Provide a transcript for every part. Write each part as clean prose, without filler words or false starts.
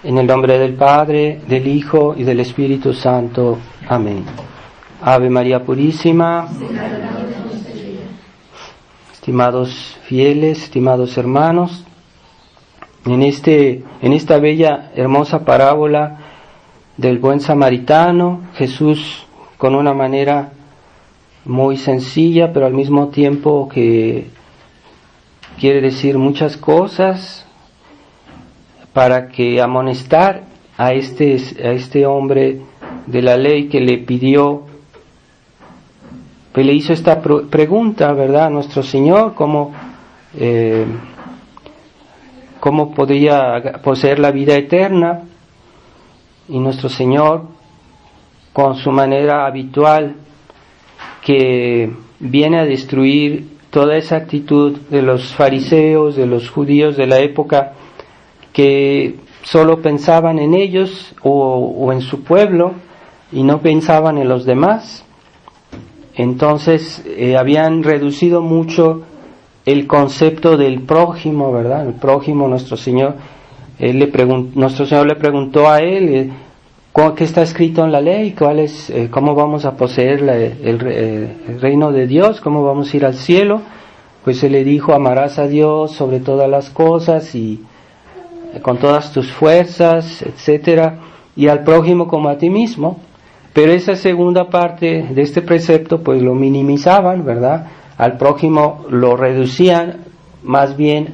En el nombre del Padre, del Hijo y del Espíritu Santo. Amén. Ave María Purísima. Estimados fieles, estimados hermanos, en esta bella, hermosa parábola del buen samaritano, Jesús, con una manera muy sencilla, pero al mismo tiempo que quiere decir muchas cosas, para que amonestar a este hombre de la ley que le pidió, que le hizo esta pregunta, ¿verdad?, a nuestro Señor, cómo podía poseer la vida eterna. Y nuestro Señor, con su manera habitual, que viene a destruir toda esa actitud de los fariseos, de los judíos de la época, que solo pensaban en ellos o en su pueblo y no pensaban en los demás. Entonces habían reducido mucho el concepto del prójimo, ¿verdad? El prójimo, nuestro Señor le preguntó a él, ¿qué está escrito en la ley? ¿Cómo vamos a poseer el reino de Dios? ¿Cómo vamos a ir al cielo? Pues él le dijo: amarás a Dios sobre todas las cosas y con todas tus fuerzas, etcétera, y al prójimo como a ti mismo. Pero esa segunda parte de este precepto pues lo minimizaban, ¿verdad? Al prójimo lo reducían más bien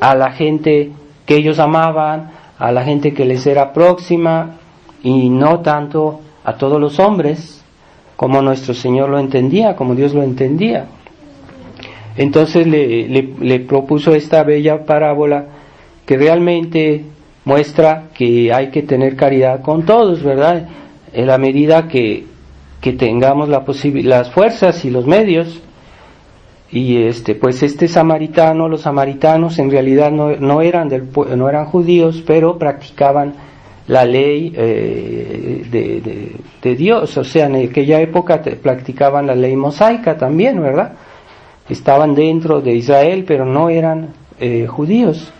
a la gente que ellos amaban, a la gente que les era próxima, y no tanto a todos los hombres, como nuestro Señor lo entendía, como Dios lo entendía. Entonces le propuso esta bella parábola que realmente muestra que hay que tener caridad con todos, ¿verdad? En la medida que tengamos las fuerzas y los medios. Y los samaritanos en realidad no eran judíos, pero practicaban la ley de Dios. O sea, en aquella época practicaban la ley mosaica también, ¿verdad? Estaban dentro de Israel, pero no eran judíos.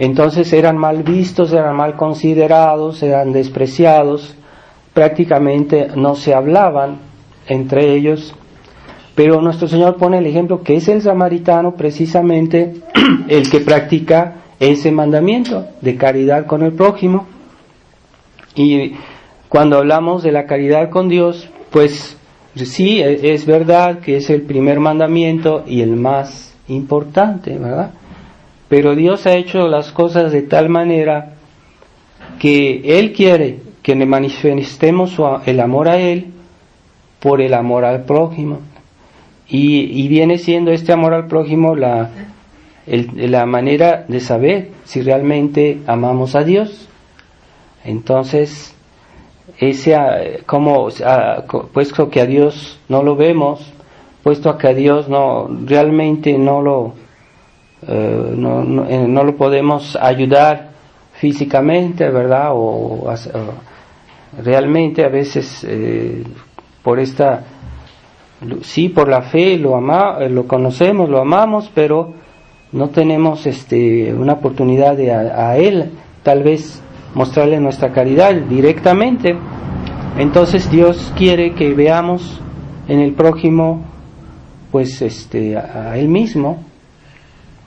Entonces eran mal vistos, eran mal considerados, eran despreciados, prácticamente no se hablaban entre ellos. Pero nuestro Señor pone el ejemplo que es el samaritano precisamente el que practica ese mandamiento de caridad con el prójimo. Y cuando hablamos de la caridad con Dios, pues sí, es verdad que es el primer mandamiento y el más importante, ¿verdad? Pero Dios ha hecho las cosas de tal manera que Él quiere que le manifestemos el amor a Él por el amor al prójimo. Y viene siendo este amor al prójimo la manera de saber si realmente amamos a Dios. Entonces, puesto que a Dios no lo vemos, puesto que a Dios realmente no lo podemos ayudar físicamente, ¿verdad? O realmente a veces por la fe lo conocemos, lo amamos, pero no tenemos una oportunidad de a Él tal vez mostrarle nuestra caridad directamente. Entonces Dios quiere que veamos en el prójimo pues a Él mismo,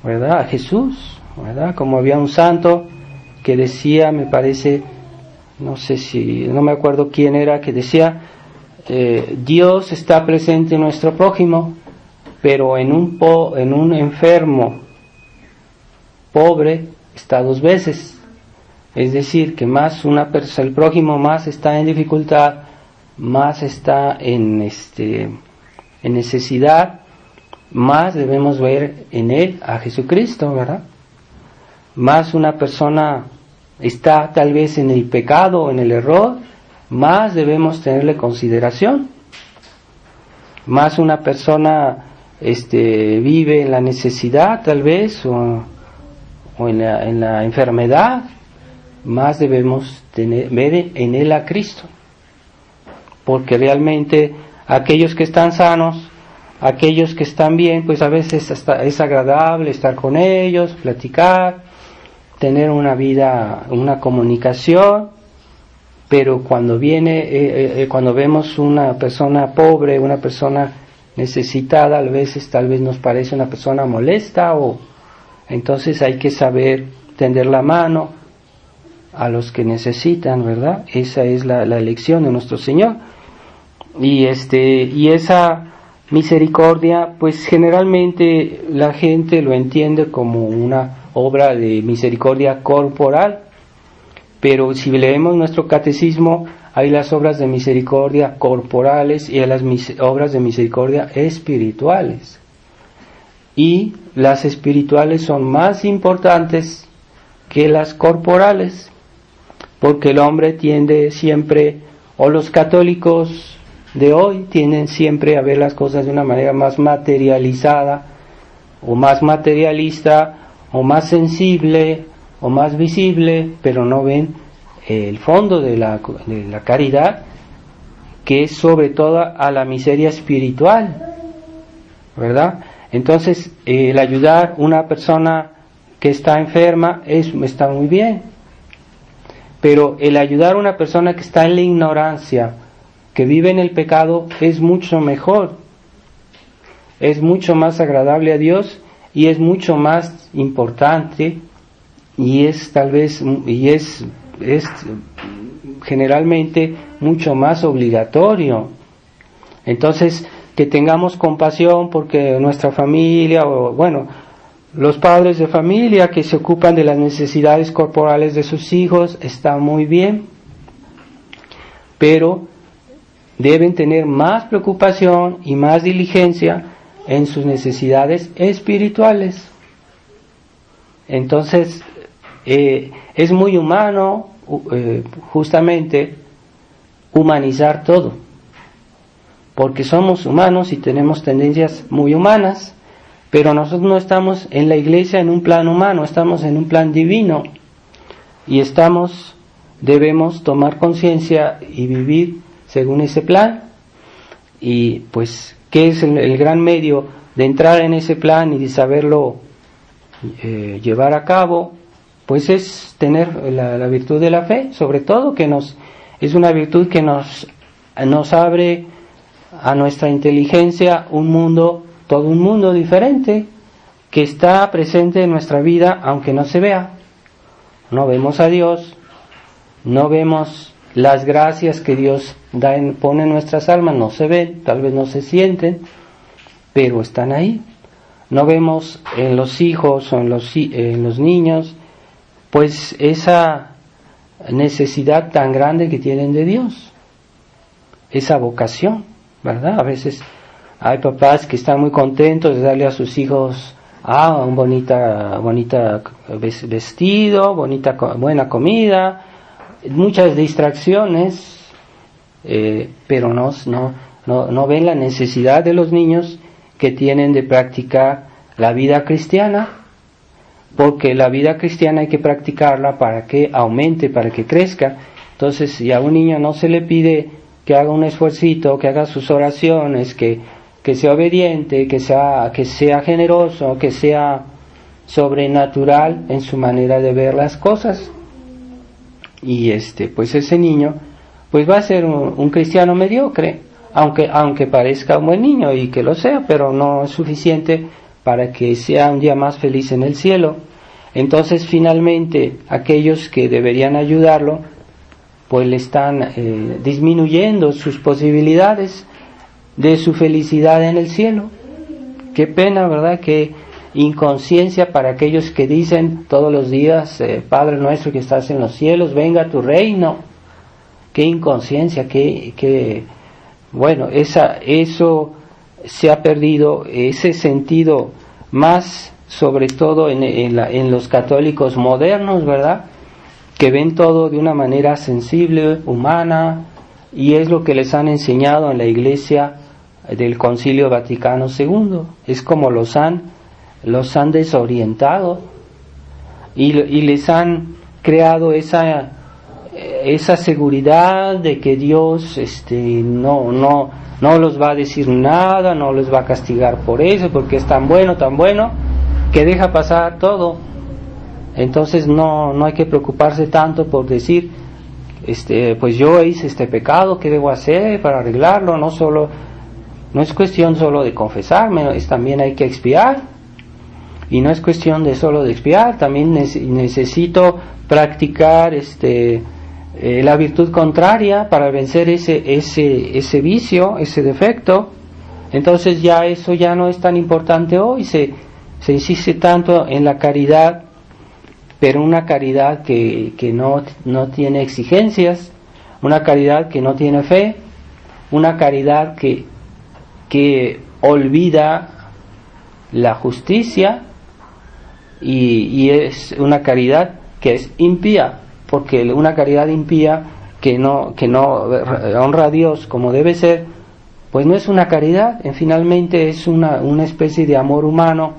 ¿verdad? A Jesús, ¿verdad? Como había un santo que decía, me parece, no me acuerdo quién era, que decía: Dios está presente en nuestro prójimo, pero en un enfermo pobre está 2 veces. Es decir, que más el prójimo más está en dificultad, más está en necesidad, más debemos ver en él a Jesucristo, ¿verdad? Más una persona está tal vez en el pecado o en el error, más debemos tenerle consideración. Más una persona vive en la necesidad tal vez o en la enfermedad, más debemos ver en él a Cristo, porque realmente aquellos que están sanos, aquellos que están bien, pues a veces hasta es agradable estar con ellos, platicar, tener una vida, una comunicación, pero cuando cuando vemos una persona pobre, una persona necesitada, a veces tal vez nos parece una persona molesta, o entonces hay que saber tender la mano a los que necesitan, ¿verdad? Esa es la elección de nuestro Señor. Y esa misericordia, pues generalmente la gente lo entiende como una obra de misericordia corporal, pero si leemos nuestro catecismo, hay las obras de misericordia corporales y hay las obras de misericordia espirituales. Y las espirituales son más importantes que las corporales, porque el hombre tiende siempre, o los católicos de hoy tienden siempre a ver las cosas de una manera más materializada, o más materialista, o más sensible, o más visible, pero no ven el fondo de la caridad, que es sobre todo a la miseria espiritual, ¿verdad? Entonces, el ayudar a una persona que está enferma está muy bien, pero el ayudar a una persona que está en la ignorancia, que vive en el pecado, es mucho mejor, es mucho más agradable a Dios y es mucho más importante, y es tal vez, y es generalmente mucho más obligatorio. Entonces, que tengamos compasión porque nuestra familia, o bueno, los padres de familia que se ocupan de las necesidades corporales de sus hijos, está muy bien, pero deben tener más preocupación y más diligencia en sus necesidades espirituales. Entonces, es muy humano, justamente, humanizar todo, porque somos humanos y tenemos tendencias muy humanas, pero nosotros no estamos en la iglesia en un plan humano, estamos en un plan divino, y debemos tomar conciencia y vivir según ese plan. Y pues, ¿qué es el gran medio de entrar en ese plan y de saberlo llevar a cabo? Pues es tener la virtud de la fe, sobre todo, que es una virtud que nos abre a nuestra inteligencia todo un mundo diferente, que está presente en nuestra vida aunque no se vea. No vemos a Dios, no vemos las gracias que Dios pone en nuestras almas, no se ven, tal vez no se sienten, pero están ahí. No vemos en los hijos o en los niños, pues esa necesidad tan grande que tienen de Dios, esa vocación, ¿verdad? A veces hay papás que están muy contentos de darle a sus hijos un bonita vestido, buena comida, muchas distracciones, pero no ven la necesidad de los niños que tienen de practicar la vida cristiana, porque la vida cristiana hay que practicarla para que aumente, para que crezca. Entonces, si a un niño no se le pide que haga un esfuercito, que haga sus oraciones, que sea obediente, que sea generoso, que sea sobrenatural en su manera de ver las cosas, y pues ese niño pues va a ser un cristiano mediocre, aunque parezca un buen niño, y que lo sea, pero no es suficiente para que sea un día más feliz en el cielo. Entonces, finalmente, aquellos que deberían ayudarlo, pues le están disminuyendo sus posibilidades de su felicidad en el cielo. Qué pena, ¿verdad? Qué inconsciencia para aquellos que dicen todos los días, Padre nuestro que estás en los cielos, venga tu reino. Qué inconsciencia, bueno, eso se ha perdido, ese sentido, más sobre todo en los católicos modernos, ¿verdad? Que ven todo de una manera sensible, humana, y es lo que les han enseñado en la Iglesia del Concilio Vaticano II. Es como los han desorientado y les han creado esa seguridad de que Dios no los va a decir nada, no les va a castigar por eso, porque es tan bueno, que deja pasar todo. Entonces no hay que preocuparse tanto por decir, pues yo hice este pecado, ¿qué debo hacer para arreglarlo? No es cuestión solo de confesarme, también hay que expiar. Y no es cuestión de solo de expiar, también necesito practicar la virtud contraria para vencer ese vicio, ese defecto. Entonces ya eso ya no es tan importante hoy, se insiste tanto en la caridad, pero una caridad que no tiene exigencias, una caridad que no tiene fe, una caridad que olvida la justicia, y es una caridad que es impía, porque una caridad impía que no honra a Dios como debe ser, pues no es una caridad, finalmente es una especie de amor humano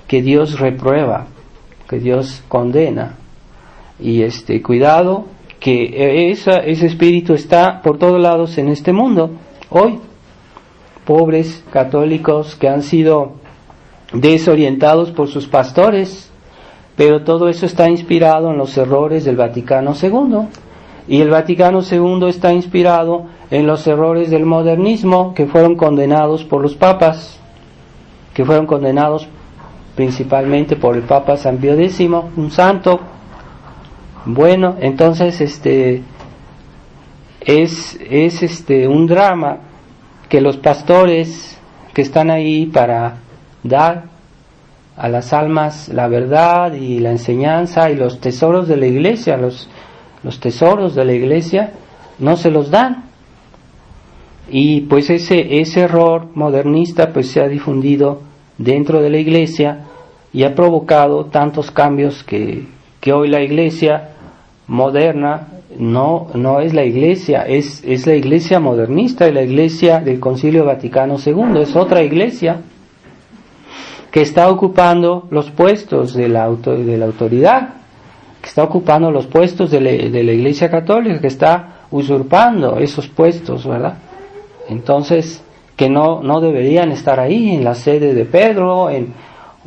que Dios reprueba, que Dios condena. Y cuidado, que ese espíritu está por todos lados en este mundo hoy. Pobres católicos que han sido desorientados por sus pastores, pero todo eso está inspirado en los errores del Vaticano II, y el Vaticano II está inspirado en los errores del modernismo que fueron condenados por los papas, que fueron condenados principalmente por el Papa San Pío X, un santo. Bueno, entonces es un drama que los pastores que están ahí para dar a las almas la verdad y la enseñanza y los tesoros de la iglesia, los tesoros de la iglesia, no se los dan. Y pues ese error modernista pues se ha difundido dentro de la iglesia y ha provocado tantos cambios que hoy la iglesia moderna no es la iglesia, es la iglesia modernista, y la iglesia del Concilio Vaticano II es otra iglesia que está ocupando los puestos de la autoridad, que está ocupando los puestos de la Iglesia Católica, que está usurpando esos puestos, ¿verdad? Entonces, que no deberían estar ahí en la sede de Pedro,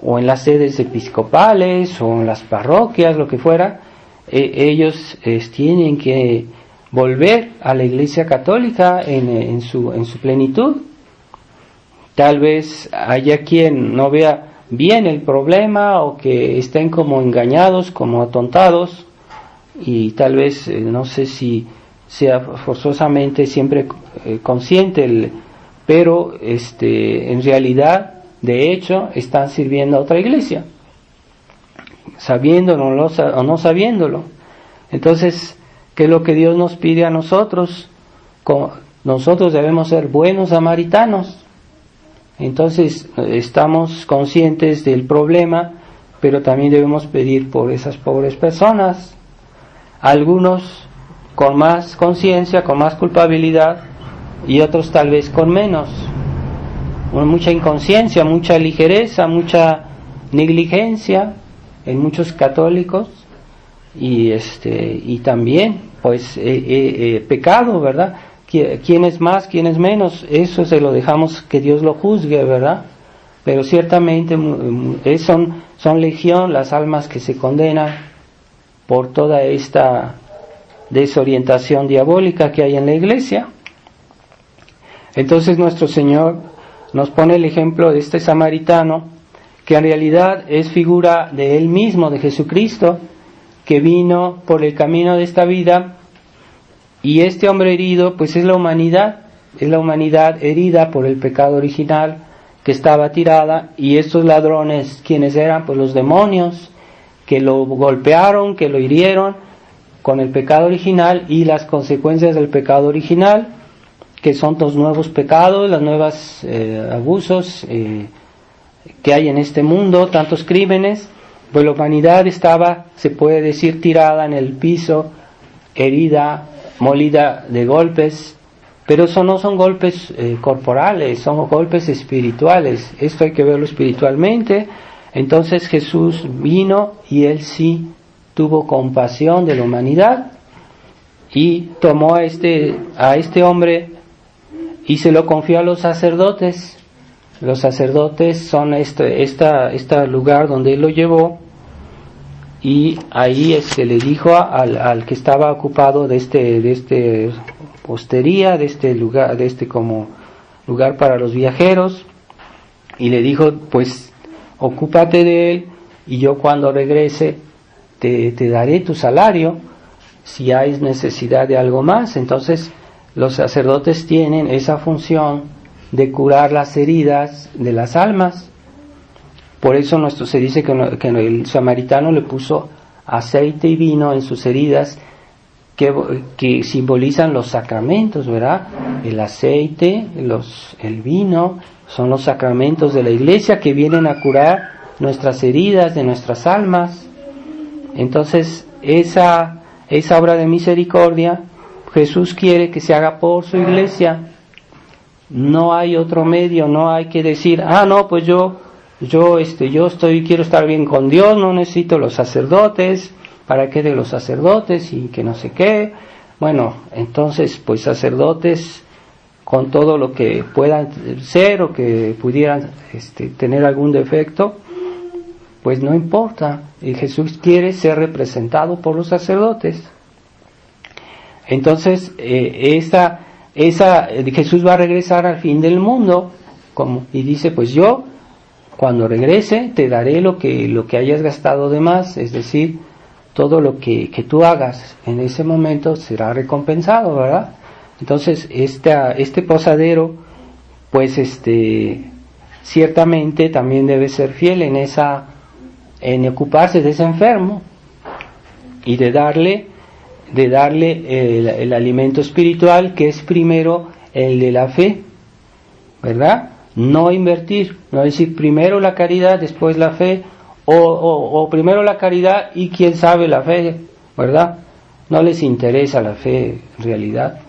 o en las sedes episcopales, o en las parroquias, lo que fuera. Ellos tienen que volver a la Iglesia Católica en su plenitud. Tal vez haya quien no vea bien el problema, o que estén como engañados, como atontados, y tal vez no sé si sea forzosamente siempre consciente, pero en realidad, de hecho, están sirviendo a otra iglesia, sabiéndolo o no sabiéndolo. Entonces, ¿qué es lo que Dios nos pide a nosotros? Nosotros debemos ser buenos samaritanos. Entonces estamos conscientes del problema, pero también debemos pedir por esas pobres personas, algunos con más conciencia, con más culpabilidad, y otros tal vez con menos, mucha inconsciencia, mucha ligereza, mucha negligencia en muchos católicos, y también pues pecado, ¿verdad? ¿Quién es más, quién es menos? Eso se lo dejamos que Dios lo juzgue, ¿verdad? Pero ciertamente son legión las almas que se condenan por toda esta desorientación diabólica que hay en la iglesia. Entonces nuestro Señor nos pone el ejemplo de este samaritano, que en realidad es figura de Él mismo, de Jesucristo, que vino por el camino de esta vida. Y este hombre herido pues es la humanidad herida por el pecado original, que estaba tirada, y estos ladrones, ¿quiénes eran? Pues los demonios, que lo golpearon, que lo hirieron con el pecado original, y las consecuencias del pecado original, que son los nuevos pecados, los nuevos abusos que hay en este mundo, tantos crímenes. Pues la humanidad estaba, se puede decir, tirada en el piso, herida, molida de golpes, pero eso no son golpes corporales, son golpes espirituales. Esto hay que verlo espiritualmente. Entonces Jesús vino y Él sí tuvo compasión de la humanidad, y tomó a este hombre y se lo confió a los sacerdotes. Los sacerdotes son este lugar donde Él lo llevó, y ahí le dijo al que estaba ocupado de este hostería, de este lugar, como lugar para los viajeros, y le dijo, pues ocúpate de él, y yo cuando regrese te daré tu salario si hay necesidad de algo más. Entonces los sacerdotes tienen esa función de curar las heridas de las almas. Por eso se dice que el samaritano le puso aceite y vino en sus heridas, que simbolizan los sacramentos, ¿verdad? El aceite, el vino, son los sacramentos de la Iglesia que vienen a curar nuestras heridas de nuestras almas. Entonces, esa obra de misericordia, Jesús quiere que se haga por su Iglesia. No hay otro medio, no hay que decir, no, pues yo quiero estar bien con Dios, no necesito los sacerdotes, ¿para qué de los sacerdotes? Y que no sé qué. Bueno, entonces, pues sacerdotes con todo lo que puedan ser o que pudieran tener algún defecto, pues no importa. Y Jesús quiere ser representado por los sacerdotes. Entonces, Jesús va a regresar al fin del mundo, y dice, pues yo, cuando regrese, te daré lo que hayas gastado de más, es decir, todo lo que tú hagas en ese momento será recompensado, ¿verdad? Entonces, este posadero, pues ciertamente también debe ser fiel en ocuparse de ese enfermo y de darle el alimento espiritual, que es primero el de la fe, ¿verdad? No invertir, no decir primero la caridad, después la fe, o primero la caridad y quién sabe la fe, ¿verdad? No les interesa la fe en realidad.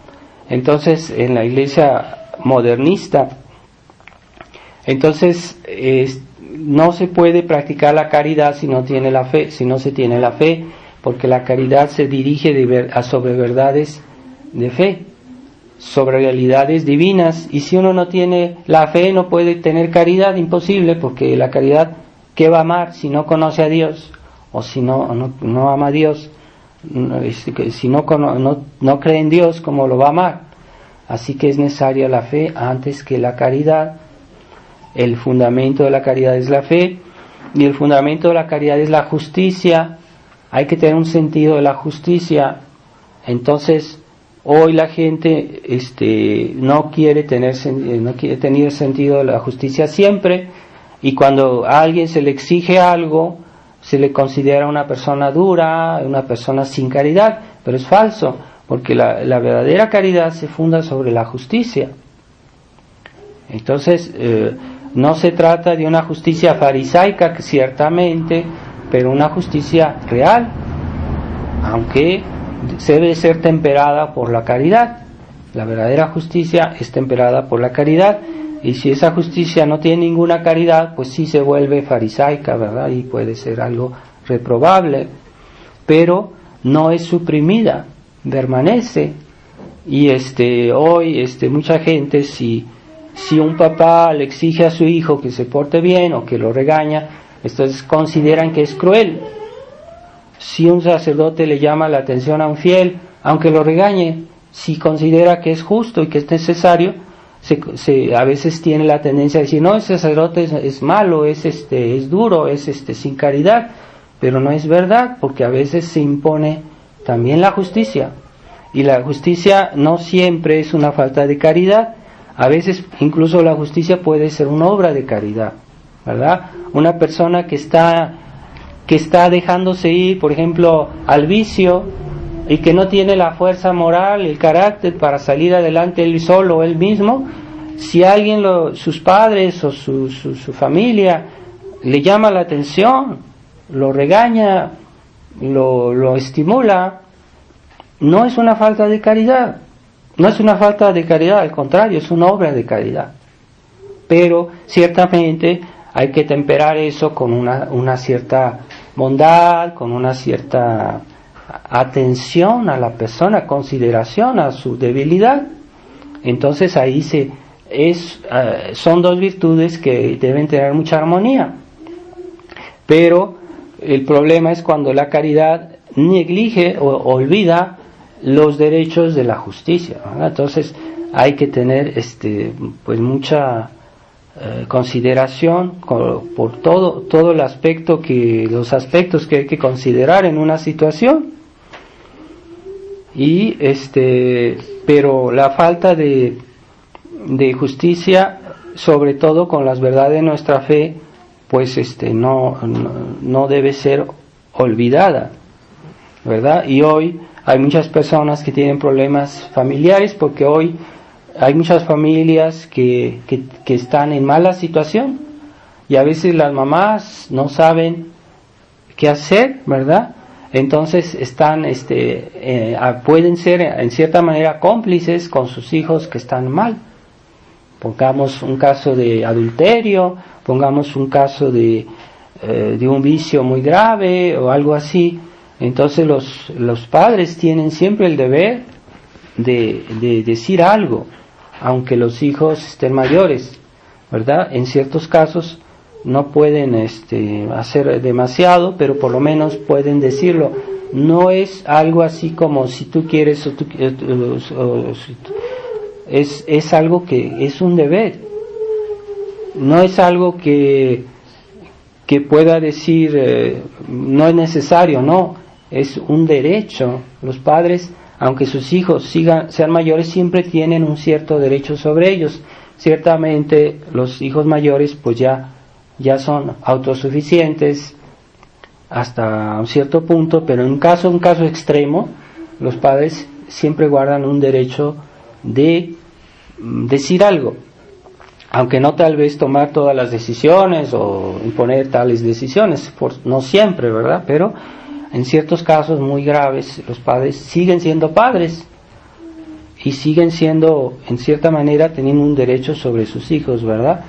Entonces, en la iglesia modernista, entonces no se puede practicar la caridad si no se tiene la fe, porque la caridad se dirige sobre verdades de fe, sobre realidades divinas, y si uno no tiene la fe no puede tener caridad, imposible, porque la caridad, ¿qué va a amar si no conoce a Dios? O si no ama a Dios, si no cree en Dios, ¿cómo lo va a amar? Así que es necesaria la fe antes que la caridad. El fundamento de la caridad es la fe, y el fundamento de la caridad es la justicia. Hay que tener un sentido de la justicia. Entonces, hoy la gente no quiere tener sentido de la justicia siempre, y cuando a alguien se le exige algo, se le considera una persona dura, una persona sin caridad, pero es falso, porque la verdadera caridad se funda sobre la justicia. Entonces, no se trata de una justicia farisaica, ciertamente, pero una justicia real, aunque debe ser temperada por la caridad. La verdadera justicia es temperada por la caridad, y si esa justicia no tiene ninguna caridad, pues sí se vuelve farisaica, ¿verdad? Y puede ser algo reprobable, pero no es suprimida, permanece. Y hoy mucha gente, si un papá le exige a su hijo que se porte bien o que lo regaña, entonces consideran que es cruel. Si un sacerdote le llama la atención a un fiel, aunque lo regañe, si considera que es justo y que es necesario, a veces tiene la tendencia a decir, no, ese sacerdote es malo, es duro, es sin caridad, pero no es verdad, porque a veces se impone también la justicia, y la justicia no siempre es una falta de caridad. A veces incluso la justicia puede ser una obra de caridad, ¿verdad? Una persona que está dejándose ir, por ejemplo, al vicio, y que no tiene la fuerza moral, el carácter para salir adelante él solo, él mismo, si alguien, sus padres o su familia, le llama la atención, lo regaña, lo estimula, no es una falta de caridad. No es una falta de caridad, al contrario, es una obra de caridad. Pero ciertamente hay que temperar eso con una cierta bondad, con una cierta atención a la persona, consideración a su debilidad. Entonces ahí son dos virtudes que deben tener mucha armonía. Pero el problema es cuando la caridad neglige o olvida los derechos de la justicia, ¿verdad? Entonces hay que tener pues mucha consideración por todo el aspecto los aspectos que hay que considerar en una situación. Y pero la falta de justicia, sobre todo con las verdades de nuestra fe, pues no debe ser olvidada, ¿verdad? Y hoy hay muchas personas que tienen problemas familiares, porque hoy hay muchas familias que están en mala situación, y a veces las mamás no saben qué hacer, ¿verdad? Entonces pueden ser en cierta manera cómplices con sus hijos que están mal. Pongamos un caso de adulterio, pongamos un caso de un vicio muy grave o algo así. Entonces los padres tienen siempre el deber de decir algo, aunque los hijos estén mayores, ¿verdad? En ciertos casos no pueden hacer demasiado, pero por lo menos pueden decirlo. No es algo así como si tú quieres es algo que es un deber. No es algo que pueda decir no es necesario, no, es un derecho. Los padres, aunque sus hijos sean mayores, siempre tienen un cierto derecho sobre ellos. Ciertamente los hijos mayores pues ya son autosuficientes hasta un cierto punto, pero en un caso extremo, los padres siempre guardan un derecho de decir algo, aunque no tal vez tomar todas las decisiones o imponer tales decisiones, no siempre, ¿verdad? Pero en ciertos casos muy graves, los padres siguen siendo padres y siguen siendo, en cierta manera, teniendo un derecho sobre sus hijos, ¿verdad?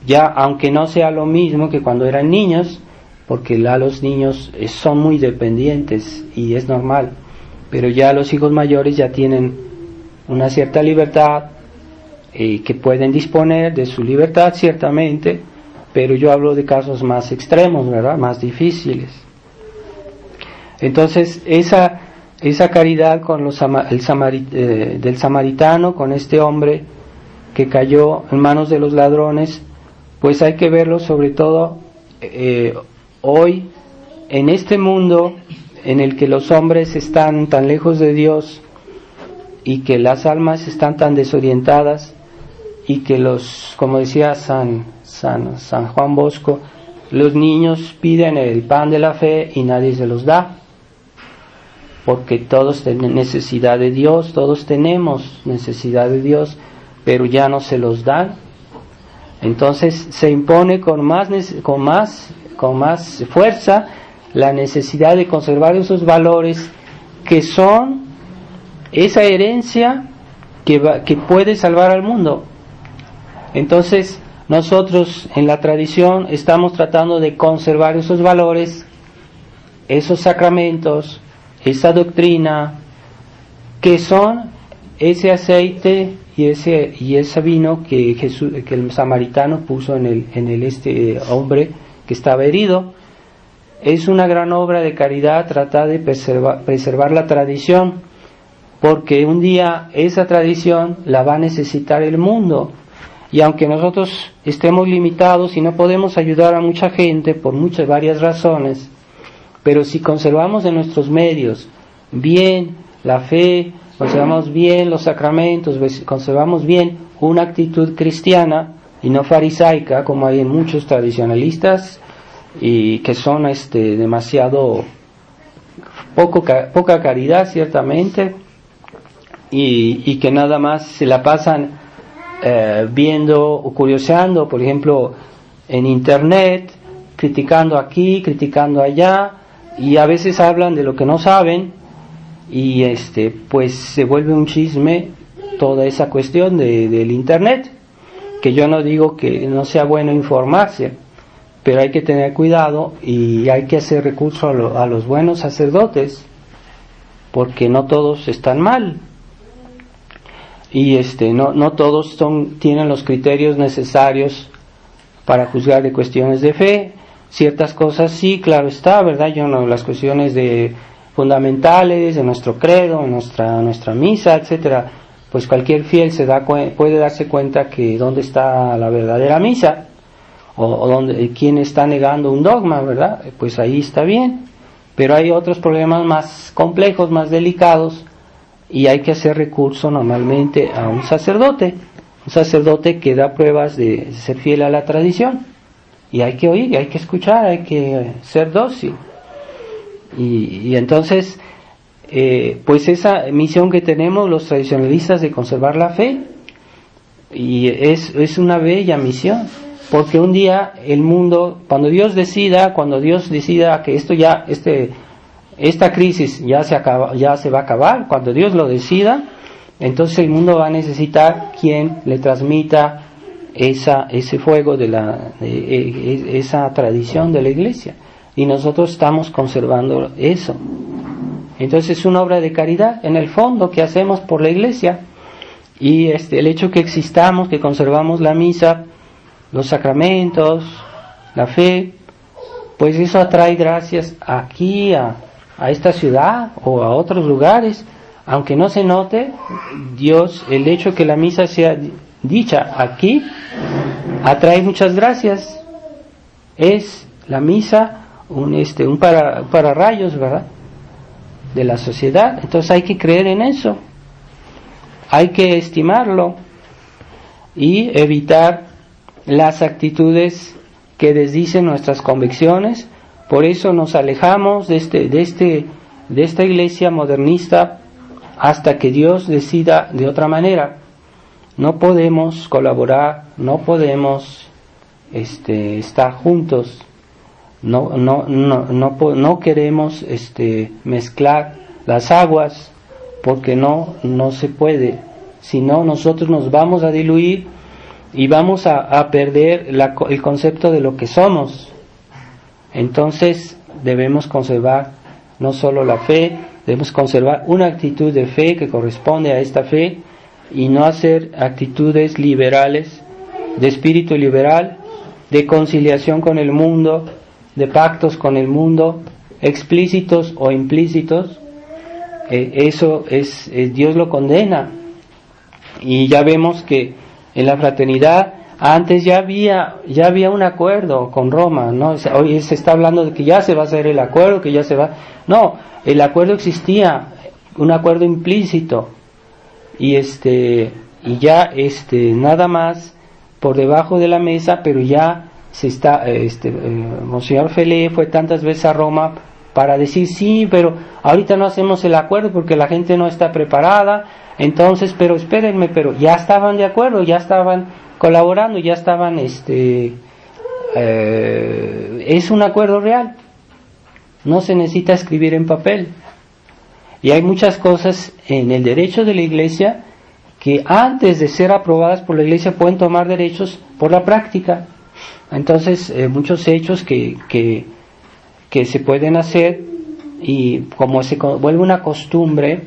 Ya, aunque no sea lo mismo que cuando eran niños, porque los niños son muy dependientes y es normal, pero ya los hijos mayores ya tienen una cierta libertad, que pueden disponer de su libertad ciertamente, pero yo hablo de casos más extremos, ¿verdad? Más difíciles. Entonces esa caridad con del samaritano, con este hombre que cayó en manos de los ladrones, pues hay que verlo sobre todo hoy, en este mundo en el que los hombres están tan lejos de Dios y que las almas están tan desorientadas, y que como decía San Juan Bosco, los niños piden el pan de la fe y nadie se los da, porque todos tienen necesidad de Dios, todos tenemos necesidad de Dios, pero ya no se los dan. Entonces se impone con más fuerza la necesidad de conservar esos valores que son esa herencia que puede salvar al mundo. Entonces nosotros en la tradición estamos tratando de conservar esos valores, esos sacramentos, esa doctrina, que son ese aceite y ese vino que el samaritano puso en el hombre que estaba herido. Es una gran obra de caridad tratar de preservar la tradición, porque un día esa tradición la va a necesitar el mundo. Y aunque nosotros estemos limitados y no podemos ayudar a mucha gente por varias razones, pero si conservamos en nuestros medios bien la fe, conservamos bien los sacramentos, conservamos bien una actitud cristiana y no farisaica, como hay en muchos tradicionalistas, y que son demasiado poca caridad ciertamente, y que nada más se la pasan viendo o curioseando, por ejemplo, en internet, criticando aquí, criticando allá, y a veces hablan de lo que no saben, y pues se vuelve un chisme toda esa cuestión del internet, que yo no digo que no sea bueno informarse, pero hay que tener cuidado y hay que hacer recurso a los buenos sacerdotes, porque no todos están mal. Y no todos tienen los criterios necesarios para juzgar de cuestiones de fe. ciertas cosas sí, claro está, ¿verdad? Yo no, las cuestiones de fundamentales de nuestro credo, nuestra misa, etcétera, pues cualquier fiel puede darse cuenta que dónde está la verdadera misa, o dónde, quién está negando un dogma, ¿verdad? Pues ahí está bien, pero hay otros problemas más complejos, más delicados, y hay que hacer recurso normalmente a un sacerdote que da pruebas de ser fiel a la tradición, y hay que oír, hay que escuchar, hay que ser dócil. Y entonces, pues esa misión que tenemos los tradicionalistas de conservar la fe, y es una bella misión, porque un día el mundo, cuando Dios decida que esta crisis ya se va a acabar, cuando Dios lo decida, entonces el mundo va a necesitar quien le transmita ese fuego de esa tradición de la Iglesia, y nosotros estamos conservando eso. Entonces es una obra de caridad en el fondo que hacemos por la Iglesia, y el hecho que existamos, que conservamos la misa, los sacramentos, la fe, pues eso atrae gracias aquí a esta ciudad o a otros lugares, aunque no se note. Dios, el hecho que la misa sea dicha aquí, atrae muchas gracias. Es la misa un pararrayos, ¿verdad?, de la sociedad. Entonces hay que creer en eso, hay que estimarlo y evitar las actitudes que desdicen nuestras convicciones. Por eso nos alejamos de esta iglesia modernista hasta que Dios decida de otra manera. No podemos colaborar, no podemos estar juntos, no queremos mezclar las aguas, porque no se puede. Si no, nosotros nos vamos a diluir y vamos a perder el concepto de lo que somos. Entonces debemos conservar no solo la fe, debemos conservar una actitud de fe que corresponde a esta fe, y no hacer actitudes liberales, de espíritu liberal, de conciliación con el mundo, de pactos con el mundo, explícitos o implícitos. Eso es Dios lo condena. Y ya vemos que en la fraternidad antes ya había un acuerdo con Roma, ¿no? Hoy se está hablando de que ya se va a hacer el acuerdo, que ya se va. No, el acuerdo existía, un acuerdo implícito, y ya nada más por debajo de la mesa, pero ya se está Monseñor Felé fue tantas veces a Roma para decir sí, pero ahorita no hacemos el acuerdo porque la gente no está preparada. Entonces, pero espérenme, pero ya estaban de acuerdo, ya estaban colaborando, ya estaban es un acuerdo real, no se necesita escribir en papel. Y hay muchas cosas en el derecho de la Iglesia que antes de ser aprobadas por la Iglesia pueden tomar derechos por la práctica. Entonces muchos hechos que se pueden hacer, y como se vuelve una costumbre,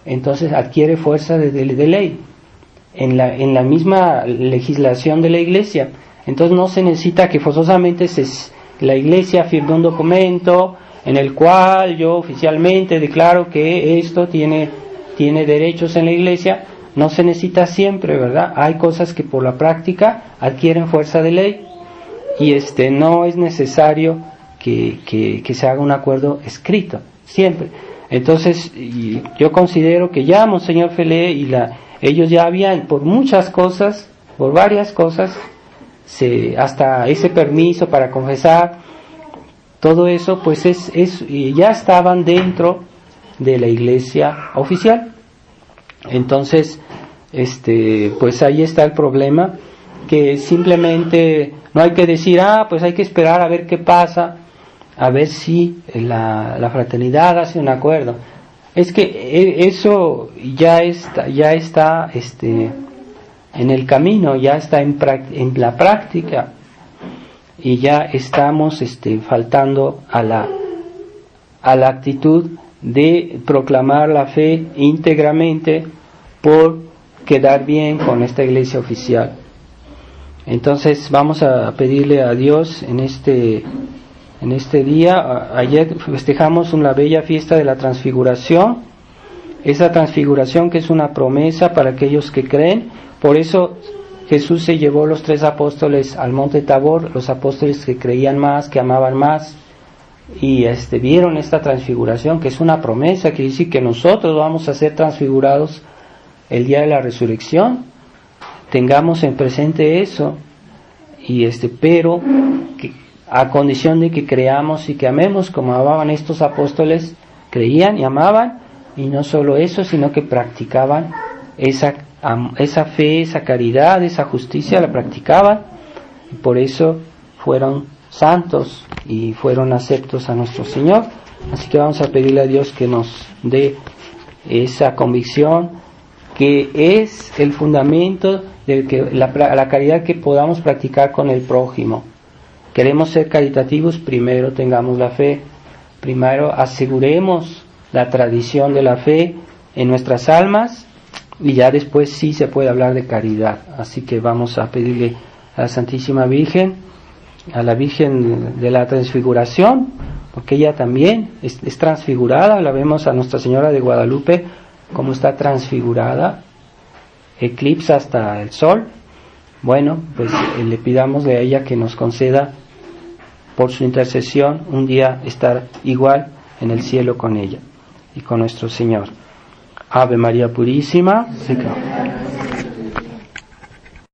entonces adquiere fuerza de ley en la misma legislación de la Iglesia. Entonces no se necesita que forzosamente la Iglesia firme un documento en el cual yo oficialmente declaro que esto tiene derechos en la Iglesia. No se necesita siempre, ¿verdad? Hay cosas que por la práctica adquieren fuerza de ley, y no es necesario que se haga un acuerdo escrito siempre. Entonces yo considero que ya Monseñor Felé ellos ya habían, por muchas cosas, por varias cosas, hasta ese permiso para confesar, todo eso pues ya estaban dentro de la Iglesia oficial. Entonces pues ahí está el problema, que simplemente no hay que decir pues hay que esperar a ver qué pasa, a ver si la fraternidad hace un acuerdo. Es que eso ya está en el camino, ya está en la práctica, y ya estamos faltando a la actitud de proclamar la fe íntegramente por quedar bien con esta Iglesia oficial. Entonces vamos a pedirle a Dios en en este día. Ayer festejamos una bella fiesta de la transfiguración, esa transfiguración que es una promesa para aquellos que creen. Por eso Jesús se llevó los 3 apóstoles al monte Tabor, los apóstoles que creían más, que amaban más, y vieron esta transfiguración, que es una promesa, que dice que nosotros vamos a ser transfigurados el día de la resurrección. Tengamos en presente eso, y pero que, a condición de que creamos y que amemos como amaban estos apóstoles, creían y amaban, y no solo eso, sino que practicaban esa fe, esa caridad, esa justicia, la practicaban, y por eso fueron santos y fueron aceptos a nuestro Señor. Así que vamos a pedirle a Dios que nos dé esa convicción, que es el fundamento de que la caridad que podamos practicar con el prójimo. Queremos ser caritativos, primero tengamos la fe, primero aseguremos la tradición de la fe en nuestras almas, y ya después sí se puede hablar de caridad. Así que vamos a pedirle a la Santísima Virgen, a la Virgen de la Transfiguración, porque ella también es transfigurada. La vemos a Nuestra Señora de Guadalupe como está transfigurada, eclipsa hasta el sol. Bueno, pues le pidamos de ella que nos conceda por su intercesión un día estar igual en el cielo con ella y con nuestro Señor. Ave María Purísima.